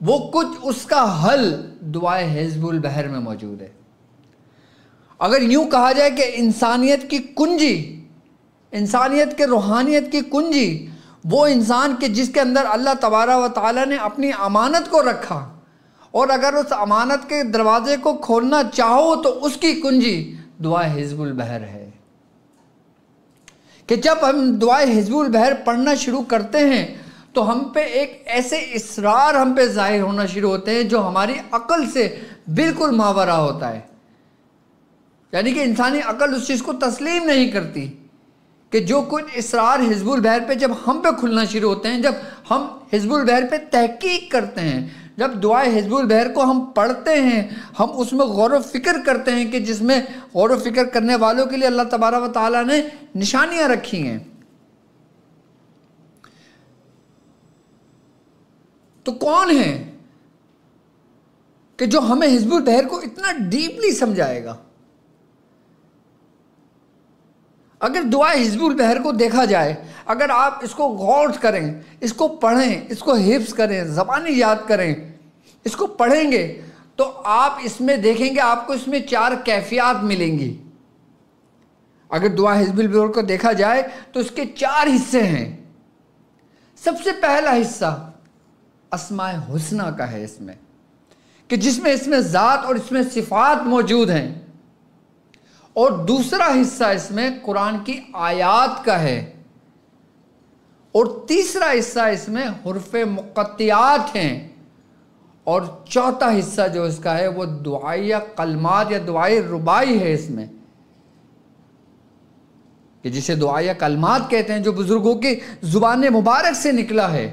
وہ کچھ اس کا حل دعائے حزب البحر میں موجود ہے۔ اگر یوں کہا جائے کہ انسانیت کی کنجی، انسانیت کے روحانیت کی کنجی وہ انسان کے جس کے اندر اللہ تبارک و تعالیٰ نے اپنی امانت کو رکھا، اور اگر اس امانت کے دروازے کو کھولنا چاہو تو اس کی کنجی دعائے حزب البحر ہے۔ کہ جب ہم دعائے حزب البحر پڑھنا شروع کرتے ہیں تو ہم پہ ایک ایسے اسرار ہم پہ ظاہر ہونا شروع ہوتے ہیں جو ہماری عقل سے بالکل ماورا ہوتا ہے، یعنی کہ انسانی عقل اس چیز کو تسلیم نہیں کرتی کہ جو کچھ اسرار حزب البحر پہ جب ہم پہ کھلنا شروع ہوتے ہیں، جب ہم حزب البحر پہ تحقیق کرتے ہیں، جب دعائے حزب البحر کو ہم پڑھتے ہیں، ہم اس میں غور و فکر کرتے ہیں کہ جس میں غور و فکر کرنے والوں کے لیے اللہ تبارک و تعالیٰ نے نشانیاں رکھی ہیں، تو کون ہے کہ جو ہمیں حزب البحر کو اتنا ڈیپلی سمجھائے گا؟ اگر دعائے حزب البحر کو دیکھا جائے، اگر آپ اس کو غور کریں، اس کو پڑھیں، اس کو حفظ کریں، زبانی یاد کریں، اس کو پڑھیں گے تو آپ اس میں دیکھیں گے آپ کو اس میں 4 کیفیات ملیں گی۔ اگر دعا حزب البحر کو دیکھا جائے تو اس کے 4 حصے ہیں۔ سب سے پہلا حصہ اسماء حسنہ کا ہے، اس میں کہ جس میں ذات اور اس میں صفات موجود ہیں، اور دوسرا حصہ اس میں قرآن کی آیات کا ہے، اور تیسرا حصہ اس میں حروف مقطعات ہیں، اور چوتھا حصہ جو اس کا ہے وہ دعائیہ کلمات یا دعائے ربائی ہے اس میں، کہ جسے دعائیہ کلمات کہتے ہیں جو بزرگوں کی زبان مبارک سے نکلا ہے،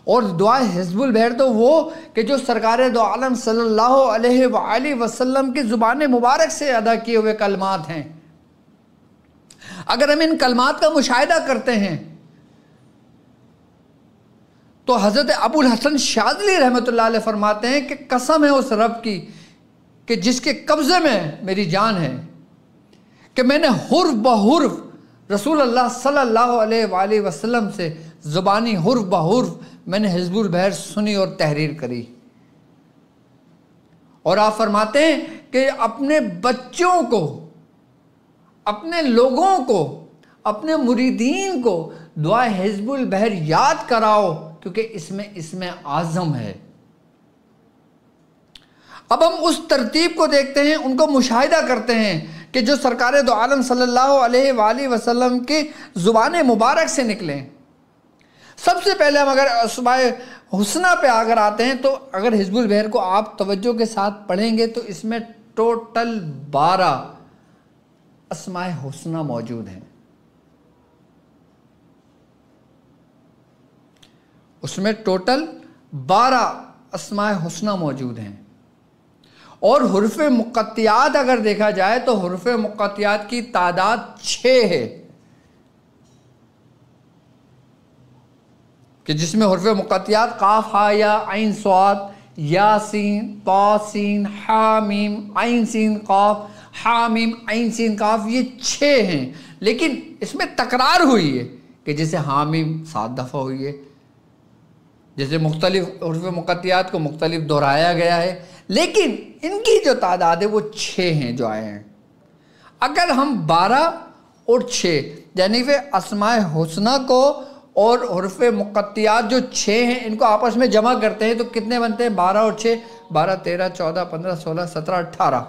اور دعائے حزب البحر تو وہ کہ جو سرکار دو عالم صلی اللہ علیہ وآلہ وسلم کی زبان مبارک سے ادا کیے ہوئے کلمات ہیں۔ اگر ہم ان کلمات کا مشاہدہ کرتے ہیں تو حضرت ابو الحسن شاذلی رحمۃ اللہ علیہ فرماتے ہیں کہ قسم ہے اس رب کی کہ جس کے قبضے میں میری جان ہے، کہ میں نے حرف بحرف رسول اللہ صلی اللہ علیہ وآلہ وسلم سے زبانی حرف بحرف میں نے حزب البحر سنی اور تحریر کری۔ اور آپ فرماتے ہیں کہ اپنے بچوں کو، اپنے لوگوں کو، اپنے مریدین کو دعا حزب البحر یاد کراؤ، کیونکہ اس میں اسم اعظم ہے۔ اب ہم اس ترتیب کو دیکھتے ہیں، ان کو مشاہدہ کرتے ہیں کہ جو سرکار دو عالم صلی اللہ علیہ وآلہ وسلم کی زبان مبارک سے نکلیں۔ سب سے پہلے ہم اگر اسماء حسنہ پہ اگر آتے ہیں تو اگر حزب البحر کو آپ توجہ کے ساتھ پڑھیں گے تو اس میں ٹوٹل 12 اسماء حسنہ موجود ہیں۔ اس میں ٹوٹل 12 اسماء حسنہ موجود ہیں، اور حروف مقطعات اگر دیکھا جائے تو حروف مقطعات کی تعداد 6 ہے، کہ جس میں حروف مقطعات قاف ہا یا عین صاد یا سین طا سین حا میم عین سین قاف حا میم عین سین قاف، یہ 6 ہیں، لیکن اس میں تکرار ہوئی ہے کہ جیسے حا میم 7 دفعہ ہوئی ہے، جیسے مختلف حروف مقطعات کو مختلف دہرایا گیا ہے، لیکن ان کی جو تعداد ہے وہ 6 ہیں جو آئے ہیں۔ اگر ہم 12 اور 6 یعنی کہ اسماء حسنہ کو اور حروف مقطعات جو 6 ہیں ان کو آپس میں جمع کرتے ہیں تو کتنے بنتے ہیں؟ 12 اور 6 12 13 14 15 16 17 18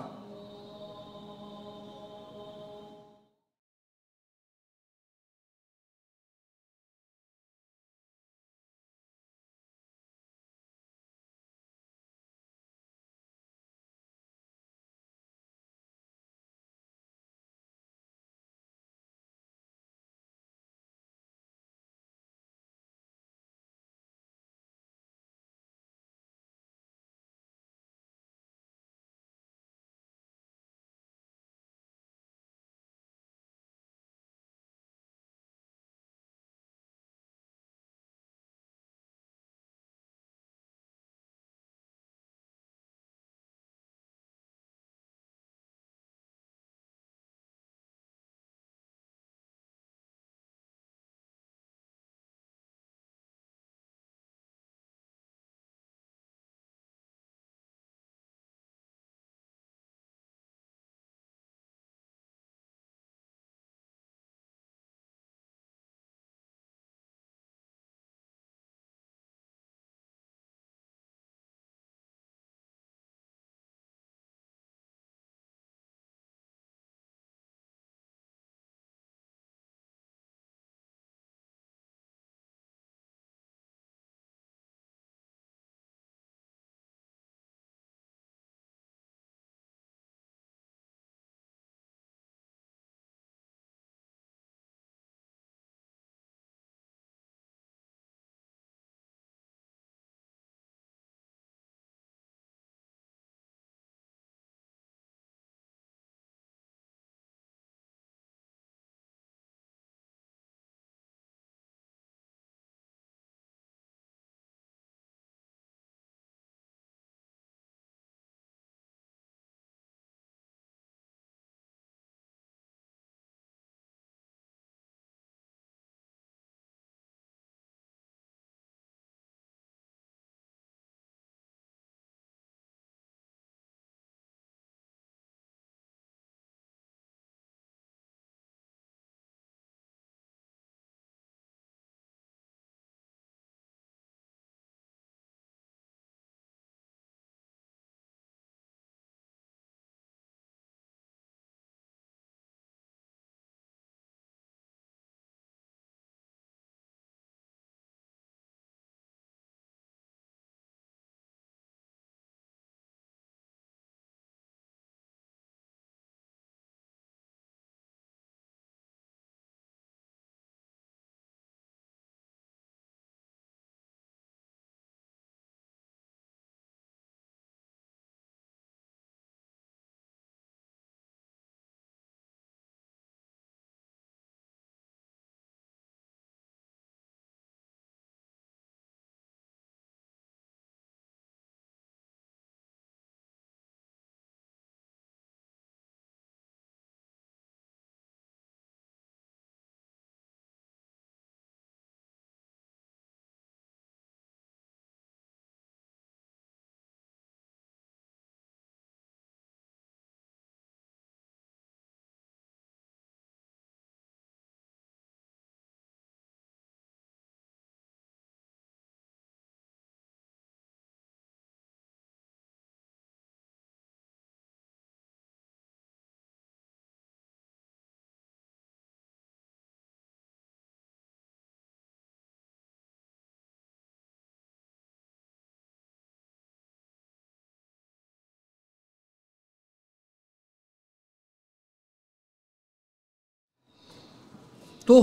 تو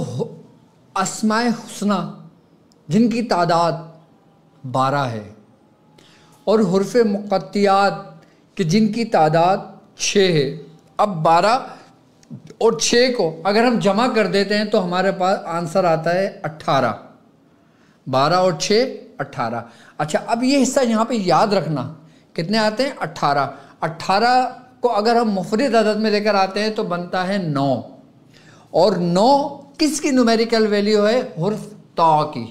اسماء حسنہ جن کی تعداد 12 ہے اور حروف مقطعات کہ جن کی تعداد 6 ہے. اب 12 اور 6 کو اگر ہم جمع کر دیتے ہیں تو ہمارے پاس آنسر آتا ہے 18. 12 اور 6 18. اچھا اب یہ حصہ یہاں پہ یاد رکھنا کتنے آتے ہیں 18. 18 کو اگر ہم مفرد عدد میں لے کر آتے ہیں تو بنتا ہے 9. اور 9 کس کی نومیریکل ویلیو ہے؟ حرف تا کی،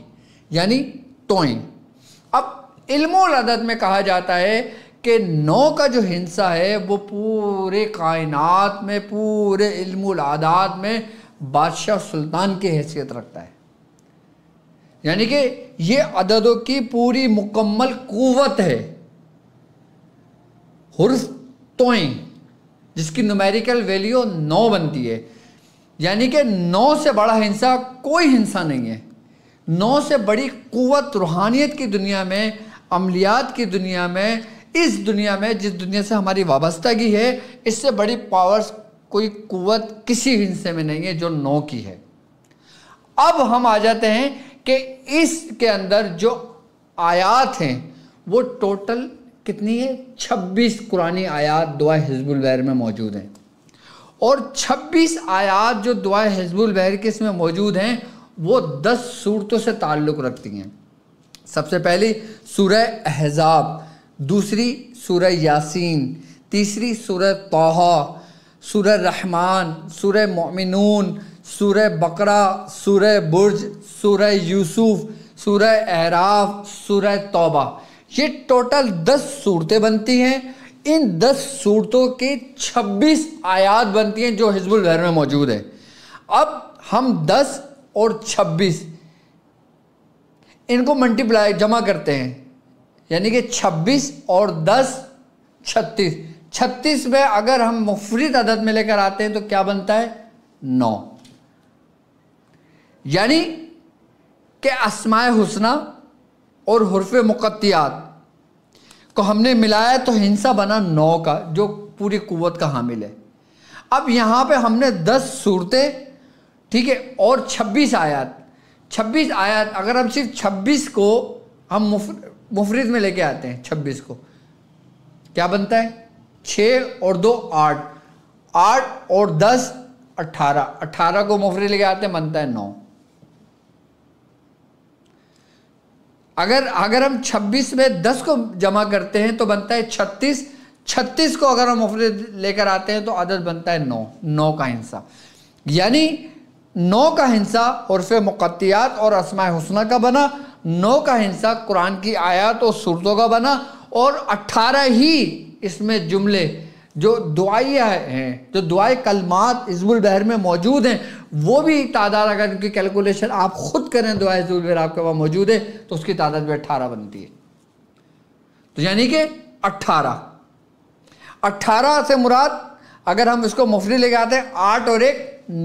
یعنی توئیں. اب علم العدد میں کہا جاتا ہے کہ 9 کا جو ہندسہ ہے وہ پورے کائنات میں، پورے علم العدد میں بادشاہ سلطان کی حیثیت رکھتا ہے. یعنی کہ یہ عددوں کی پوری مکمل قوت ہے. حرف توئیں جس کی نومیریکل ویلیو 9 بنتی ہے، یعنی کہ 9 سے بڑا ہندسہ کوئی ہندسہ نہیں ہے. 9 سے بڑی قوت روحانیت کی دنیا میں، عملیات کی دنیا میں، اس دنیا میں جس دنیا سے ہماری وابستگی ہے، اس سے بڑی پاورز کوئی قوت کسی ہندسے میں نہیں ہے جو 9 کی ہے. اب ہم آ جاتے ہیں کہ اس کے اندر جو آیات ہیں وہ ٹوٹل کتنی ہے؟ 26 قرآنی آیات دعائے حزب البحر میں موجود ہیں. اور 26 آیات جو دعائے حزب البحر کے اس میں موجود ہیں وہ 10 صورتوں سے تعلق رکھتی ہیں. سب سے پہلی سورہ احزاب، دوسری سورہ یاسین، تیسری سورہ طٰہٰ، سورہ رحمان، سورہ مومنون، سورہ بقرہ، سورہ برج، سورہ یوسف، سورہ اعراف، سورہ توبہ. یہ ٹوٹل 10 صورتیں بنتی ہیں. ان 10 صورتوں کی 26 آیات بنتی ہیں جو حزب البحر میں موجود ہے. اب ہم 10 اور 26 ان کو ملٹیپلائی جمع کرتے ہیں، یعنی کہ 26 اور 10 36. 36 میں اگر ہم مفرد عدد میں لے کر آتے ہیں تو کیا بنتا ہے؟ 9. یعنی کہ اسماء حسنہ اور حروف مقطعات کو ہم نے ملایا تو ہندسہ بنا 9 کا جو پوری قوت کا حامل ہے. اب یہاں پہ ہم نے 10 صورتیں، ٹھیک ہے، اور 26 آیات. 26 آیات اگر ہم صرف 26 کو ہم مفرد میں لے کے آتے ہیں، 26 کو کیا بنتا ہے؟ 6 اور 2 8، 8 اور 10 18، 18 کو مفرد لے کے آتے ہیں بنتا ہے 9. اگر ہم 26 میں 10 کو جمع کرتے ہیں تو بنتا ہے 36. 36 کو اگر ہم مفرد لے کر آتے ہیں تو عدد بنتا ہے 9. 9 کا ہندسہ، یعنی 9 کا ہندسہ حروف مقطعات اور اسماء حسنہ کا بنا، 9 کا ہندسہ قرآن کی آیات اور صورتوں کا بنا، اور 18 ہی اس میں جملے جو دعائیہ ہیں، جو دعائی کلمات حزب البحر میں موجود ہیں، وہ بھی تعداد اگر ان کی کیلکولیشن آپ خود کریں دعائے حزب البحر آپ کے وہاں موجود ہے تو اس کی تعداد بھی 18 بنتی ہے. تو یعنی کہ 18 سے مراد اگر ہم اس کو مفرد لے کے آتے ہیں 8 اور 1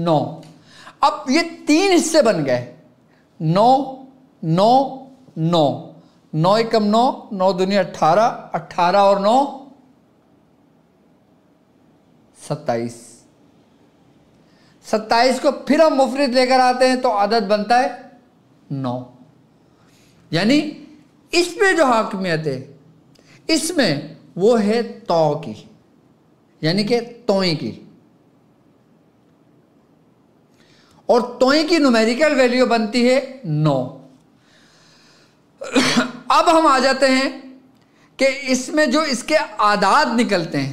9. اب یہ 3 حصے بن گئے، 9 9 9، 9 × 9 9 دنیا 18، 18 اور 9 27. 27 کو پھر ہم مفرد لے کر آتے ہیں تو عدد بنتا ہے 9. یعنی اس پہ جو حاکمیت ہے اس میں وہ ہے تو کی، یعنی کہ توئیں کی. اور توئیں کی نومیریکل ویلیو بنتی ہے 9. اب ہم آ جاتے ہیں کہ اس میں جو اس کے اعداد نکلتے ہیں،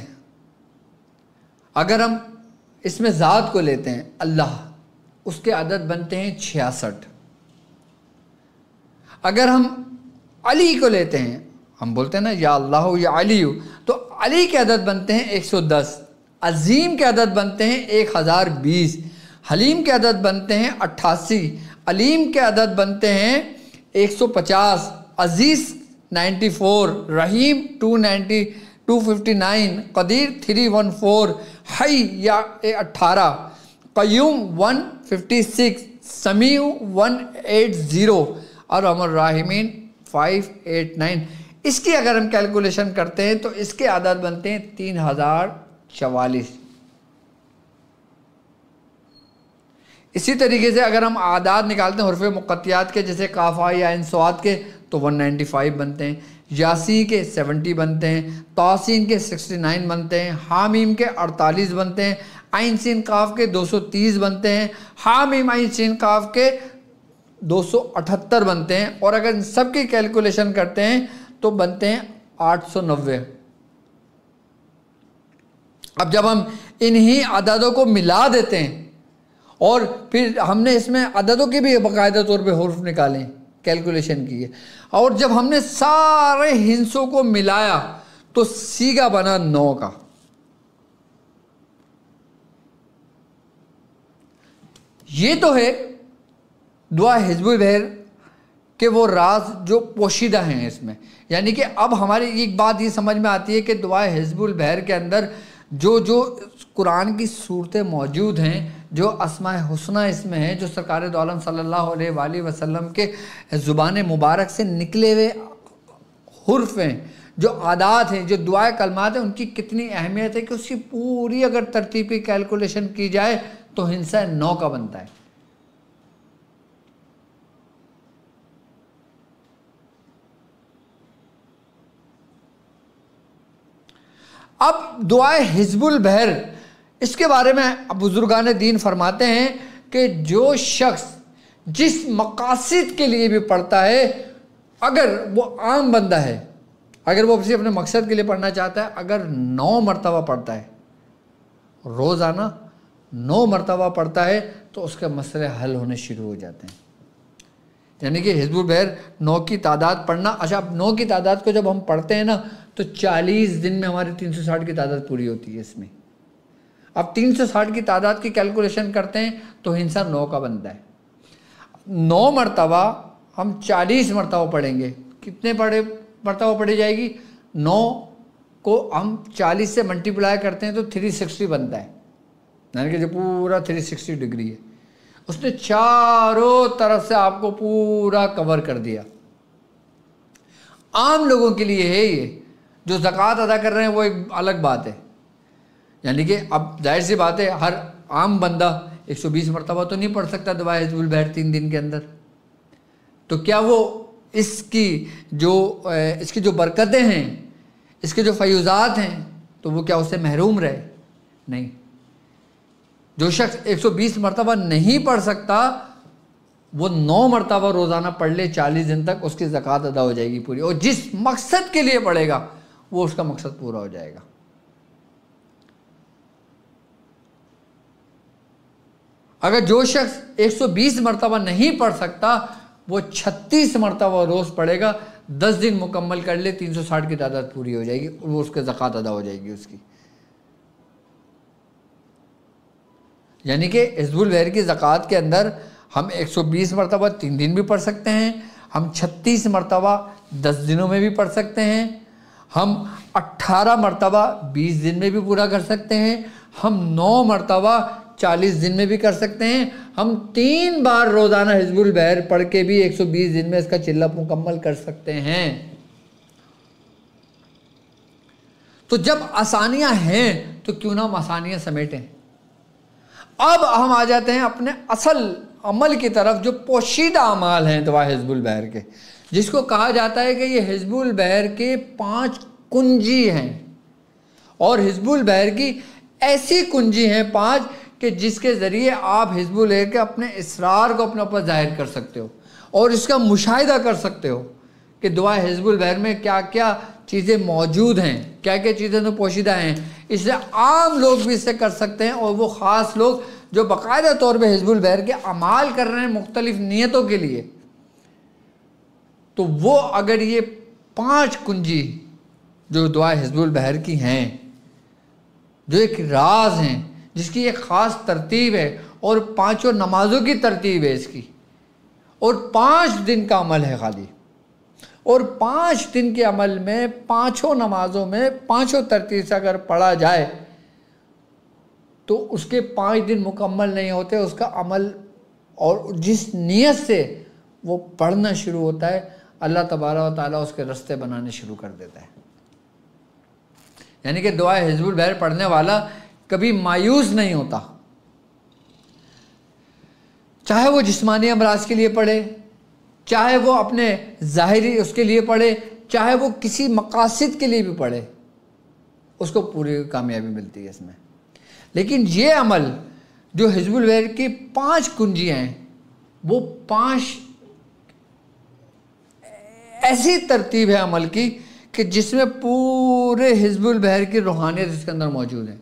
اگر ہم اس میں ذات کو لیتے ہیں اللہ، اس کے عدد بنتے ہیں 66. اگر ہم علی کو لیتے ہیں، ہم بولتے ہیں نا یا اللہ یا علی، تو علی کے عدد بنتے ہیں 110. عظیم کے عدد بنتے ہیں 1020. حلیم کے عدد بنتے ہیں 88. علیم کے عدد بنتے ہیں 150. عزیز 94. رحیم 259. قدیر 314. حی یا 18. قیوم 156. سمیع 180. اور الراحمین 589. اس کی اگر ہم کیلکولیشن کرتے ہیں تو اس کے عدد بنتے ہیں 3044. اسی طریقے سے اگر ہم اعداد نکالتے ہیں حروف مقطعات کے، جیسے قاف یا عین صاد کے، تو 195 بنتے ہیں، یاسین کے 70 بنتے ہیں، طاسین کے 69 بنتے ہیں، حامیم کے 48 بنتے ہیں، عین سین قاف کے 230 بنتے ہیں، حامیم عین سین قاف کے 278 بنتے ہیں، اور اگر ان سب کی کیلکولیشن کرتے ہیں تو بنتے ہیں 890۔ اب جب ہم انہی عددوں کو ملا دیتے ہیں اور پھر ہم نے اس میں عددوں کے بھی باقاعدہ طور پہ حروف نکالیں، کیلکولیشن کی ہے، اور جب ہم نے سارے ہندسوں کو ملایا تو سیگا بنا 9 کا۔ یہ تو ہے دعا حزب البحر کہ وہ راز جو پوشیدہ ہیں اس میں، یعنی کہ اب ہماری ایک بات یہ سمجھ میں آتی ہے کہ دعا حزب البحر کے اندر جو قرآن کی صورتیں موجود ہیں، جو اسماء حسنہ اس میں ہیں، جو سرکار دو عالم صلی اللہ علیہ وآلہ وسلم کے زبان مبارک سے نکلے ہوئے حرف ہیں، جو عادات ہیں، جو دعائے کلمات ہیں، ان کی کتنی اہمیت ہے کہ اس کی پوری اگر ترتیب کی کیلکولیشن کی جائے تو ہندسہ 9 کا بنتا ہے۔ اب دعائے حزب البحر، اس کے بارے میں بزرگان دین فرماتے ہیں کہ جو شخص جس مقاصد کے لیے بھی پڑھتا ہے، اگر وہ عام بندہ ہے، اگر وہ اپنے مقصد کے لیے پڑھنا چاہتا ہے، اگر 9 مرتبہ پڑھتا ہے، روزانہ 9 مرتبہ پڑھتا ہے، تو اس کے مسئلے حل ہونے شروع ہو جاتے ہیں۔ یعنی کہ حزب البحر 9 کی تعداد پڑھنا، اچھا اب 9 کی تعداد کو جب ہم پڑھتے ہیں نا تو 40 دن میں ہماری 360 کی تعداد پوری ہوتی ہے اس میں۔ اب 360 کی تعداد کی کیلکولیشن کرتے ہیں تو ہندسہ 9 کا بنتا ہے۔ 9 مرتبہ ہم 40 مرتبہ پڑھیں گے، کتنے مرتبہ پڑھی جائے گی؟ 9 کو ہم 40 سے ملٹیپلائی کرتے ہیں تو 360 بنتا ہے، یعنی کہ جو پورا 360 ڈگری ہے، اس نے چاروں طرف سے آپ کو پورا کور کر دیا۔ عام لوگوں کے لیے ہے یہ، جو زکوٰۃ ادا کر رہے ہیں وہ ایک الگ بات ہے، یعنی کہ اب ظاہر سی بات ہے ہر عام بندہ 120 مرتبہ تو نہیں پڑھ سکتا دعا حزب البحر 3 دن کے اندر، تو کیا وہ اس کی جو برکتیں ہیں، اس کے جو فیوزات ہیں، تو وہ کیا اس سے محروم رہے؟ نہیں۔ جو شخص 120 مرتبہ نہیں پڑھ سکتا، وہ 9 مرتبہ روزانہ پڑھ لے 40 دن تک، اس کی زکوٰۃ ادا ہو جائے گی پوری، اور جس مقصد کے لیے پڑھے گا وہ اس کا مقصد پورا ہو جائے گا۔ اگر جو شخص 120 مرتبہ نہیں پڑھ سکتا، وہ 36 مرتبہ روز پڑھے گا، 10 دن مکمل کر لے، 360 کی تعداد پوری ہو جائے گی، وہ اس کے زکوٰۃ ادا ہو جائے گی اس کی۔ یعنی کہ حزب البحر کی زکوٰۃ کے اندر ہم 120 مرتبہ 3 دن بھی پڑھ سکتے ہیں، ہم 36 مرتبہ 10 دنوں میں بھی پڑھ سکتے ہیں، ہم 18 مرتبہ 20 دن میں بھی پورا کر سکتے ہیں، ہم 9 مرتبہ 40 دن میں بھی کر سکتے ہیں، ہم 3 بار روزانہ حزب البحر پڑھ کے بھی 120 دن میں اس کا چلہ مکمل کر سکتے ہیں۔ تو جب آسانیاں ہیں تو کیوں نہ ہم آسانیاں سمیٹیں۔ اب ہم آ جاتے ہیں اپنے اصل عمل کی طرف، جو پوشیدہ اعمال ہیں دعا حزب البحر کے، جس کو کہا جاتا ہے کہ یہ حزب البحر کے 5 کنجی ہیں، اور حزب البحر کی ایسی کنجی ہیں 5 کہ جس کے ذریعے آپ حزب البحر کے اپنے اسرار کو اپنے اوپر ظاہر کر سکتے ہو، اور اس کا مشاہدہ کر سکتے ہو کہ دعا حزب البحر میں کیا کیا چیزیں موجود ہیں، کیا کیا چیزیں تو پوشیدہ ہیں۔ اس سے عام لوگ بھی اسے کر سکتے ہیں، اور وہ خاص لوگ جو باقاعدہ طور پہ حزب البحر کے اعمال کر رہے ہیں مختلف نیتوں کے لیے، تو وہ اگر یہ 5 کنجی جو دعا حزب البحر کی ہیں، جو ایک راز ہیں، جس کی ایک خاص ترتیب ہے، اور 5 نمازوں کی ترتیب ہے اس کی، اور 5 دن کا عمل ہے خالی، اور 5 دن کے عمل میں 5 نمازوں میں 5 ترتیب سے اگر پڑھا جائے تو اس کے 5 دن مکمل نہیں ہوتے اس کا عمل، اور جس نیت سے وہ پڑھنا شروع ہوتا ہے اللہ تبارک و تعالیٰ اس کے رستے بنانے شروع کر دیتا ہے۔ یعنی کہ دعا حزب البحر پڑھنے والا کبھی مایوس نہیں ہوتا۔ چاہے وہ جسمانی امراض کے لیے پڑھے، چاہے وہ اپنے ظاہری اس کے لیے پڑھے، چاہے وہ کسی مقاصد کے لیے بھی پڑھے، اس کو پوری کامیابی ملتی ہے اس میں۔ لیکن یہ عمل جو حزب الخیر کی 5 کنجیاں ہیں، وہ 5 ایسی ترتیب ہے عمل کی کہ جس میں پورے حزب البحر کی روحانیت اس کے اندر موجود ہے۔